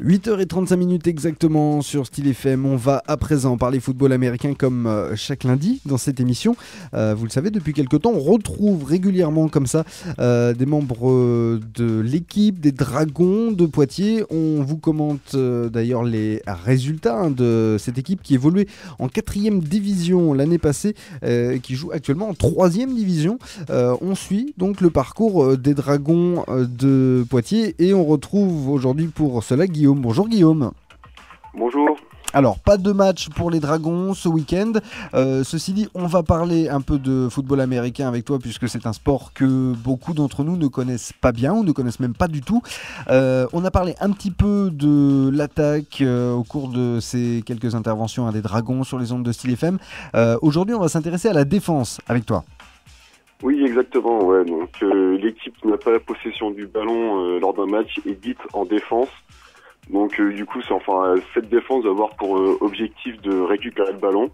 8h35 exactement sur Style FM. On va à présent parler football américain comme chaque lundi dans cette émission. Vous le savez, depuis quelques temps, on retrouve régulièrement comme ça des membres de l'équipe des Dragons de Poitiers. On vous commente d'ailleurs les résultats de cette équipe qui évoluait en 4e division l'année passée, qui joue actuellement en 3e division. On suit donc le parcours des Dragons de Poitiers et on retrouve aujourd'hui pour cela Guillaume. Bonjour Guillaume. Bonjour. Alors, pas de match pour les Dragons ce week-end. Ceci dit, on va parler un peu de football américain avec toi puisque c'est un sport que beaucoup d'entre nous ne connaissent pas bien ou ne connaissent même pas du tout. On a parlé un petit peu de l'attaque au cours de ces quelques interventions des Dragons sur les ondes de Style FM. Aujourd'hui, on va s'intéresser à la défense avec toi. Oui, exactement. Ouais. Donc, l'équipe qui n'a pas la possession du ballon lors d'un match est dite en défense. Donc, du coup, cette défense va avoir pour objectif de récupérer le ballon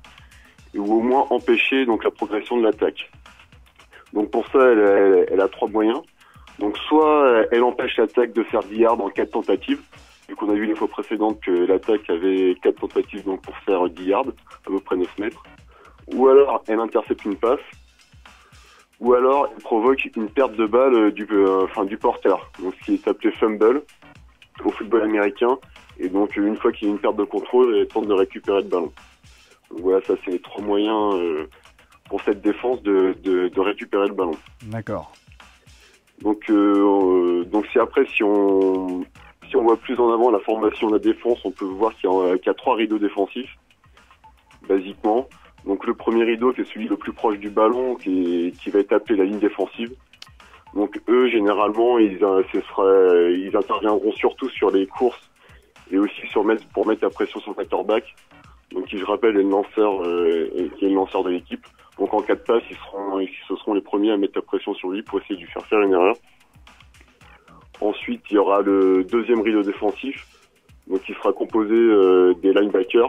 ou au moins empêcher donc la progression de l'attaque. Donc, pour ça, elle a 3 moyens. Donc, soit elle empêche l'attaque de faire 10 yards en 4 tentatives. Vu qu'on a vu les fois précédentes que l'attaque avait 4 tentatives donc pour faire 10 yards, à peu près 9 mètres. Ou alors, elle intercepte une passe. Ou alors, elle provoque une perte de balle du porteur. Donc, ce qui est appelé fumble au football américain. Et donc, une fois qu'il y a une perte de contrôle, elle tente de récupérer le ballon. Donc, voilà, ça, c'est les 3 moyens pour cette défense de récupérer le ballon. D'accord. Donc si on voit plus en avant la formation de la défense, on peut voir qu'il y a 3 rideaux défensifs, basiquement. Donc, le premier rideau, qui est celui le plus proche du ballon, qui va être appelé la ligne défensive. Donc, eux, généralement, ils interviendront surtout sur les courses et aussi pour mettre la pression sur le quarterback. Donc, qui, je rappelle, est le lanceur de l'équipe. Donc, en cas de passe, ce seront les premiers à mettre la pression sur lui pour essayer de lui faire faire une erreur. Ensuite, il y aura le deuxième rideau défensif, donc qui sera composé des linebackers.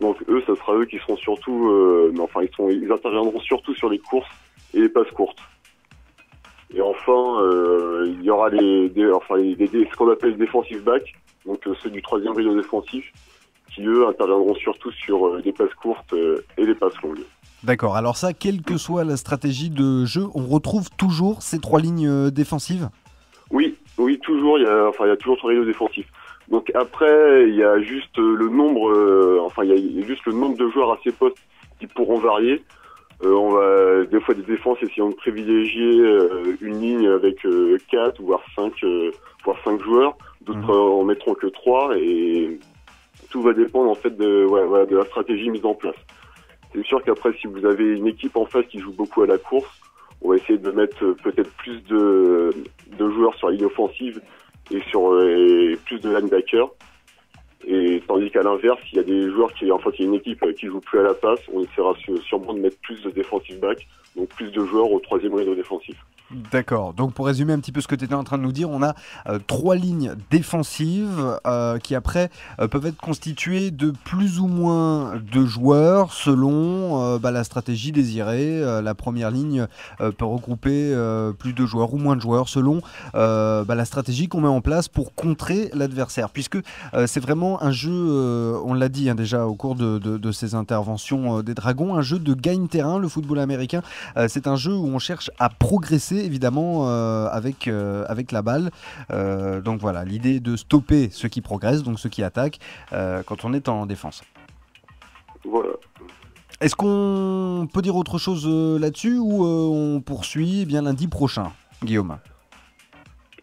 Donc, eux, ça sera eux qui seront surtout, ils interviendront surtout sur les courses et les passes courtes. Et enfin, il y aura ce qu'on appelle les defensive backs, donc ceux du troisième rideau défensif, qui eux interviendront surtout sur les passes courtes et les passes longues. D'accord, alors ça, quelle que soit la stratégie de jeu, on retrouve toujours ces 3 lignes défensives ? Oui, toujours, il y a toujours 3 rideaux défensifs. Donc après, il y a juste le nombre, il y a juste le nombre de joueurs à ces postes qui pourront varier. On va des fois des défenses essayant de privilégier une ligne avec 4 voire 5 joueurs, d'autres en mettront que 3 et tout va dépendre en fait de la stratégie mise en place. C'est sûr qu'après, si vous avez une équipe en face qui joue beaucoup à la course, on va essayer de mettre peut-être plus de joueurs sur la ligne offensive et plus de linebackers. Et tandis qu'à l'inverse, il y a des joueurs il y a une équipe qui joue plus à la passe, on essaiera sûrement de mettre plus de defensive back, donc plus de joueurs au troisième rideau défensif. D'accord, donc pour résumer un petit peu ce que tu étais en train de nous dire, on a 3 lignes défensives qui après peuvent être constituées de plus ou moins de joueurs selon la stratégie désirée. La première ligne peut regrouper plus de joueurs ou moins de joueurs selon la stratégie qu'on met en place pour contrer l'adversaire. Puisque c'est vraiment un jeu, on l'a dit déjà au cours de ces interventions des Dragons, un jeu de gagne-terrain, le football américain. C'est un jeu où on cherche à progresser évidemment avec la balle. Donc voilà, l'idée est de stopper ceux qui progressent, donc ceux qui attaquent, quand on est en défense. Voilà. Est-ce qu'on peut dire autre chose là-dessus ou on poursuit bien lundi prochain, Guillaume ?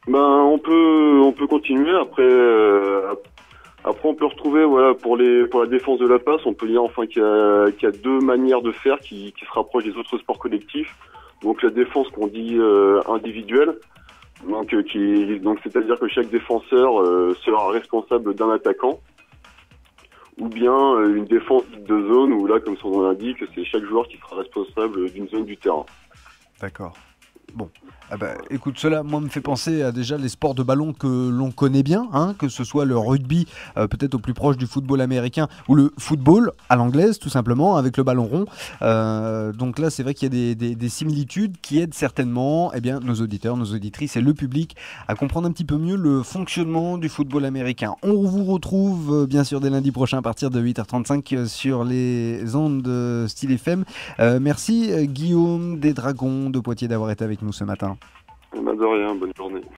On peut continuer. Après, on peut retrouver pour la défense de la passe, on peut dire qu'il y a 2 manières de faire qui se rapprochent des autres sports collectifs. Donc la défense qu'on dit individuelle, donc c'est-à-dire que chaque défenseur sera responsable d'un attaquant, ou bien une défense de zone où là, comme son nom l'indique, c'est chaque joueur qui sera responsable d'une zone du terrain. D'accord. Bon, écoute, cela, moi, me fait penser à déjà les sports de ballon que l'on connaît bien, hein, que ce soit le rugby, peut-être au plus proche du football américain, ou le football à l'anglaise, tout simplement, avec le ballon rond. Donc là, c'est vrai qu'il y a des similitudes qui aident certainement nos auditeurs, nos auditrices et le public à comprendre un petit peu mieux le fonctionnement du football américain. On vous retrouve bien sûr dès lundi prochain à partir de 8h35 sur les ondes de Style FM. Merci Guillaume des Dragons de Poitiers d'avoir été avec nous ce matin. De rien, bonne journée.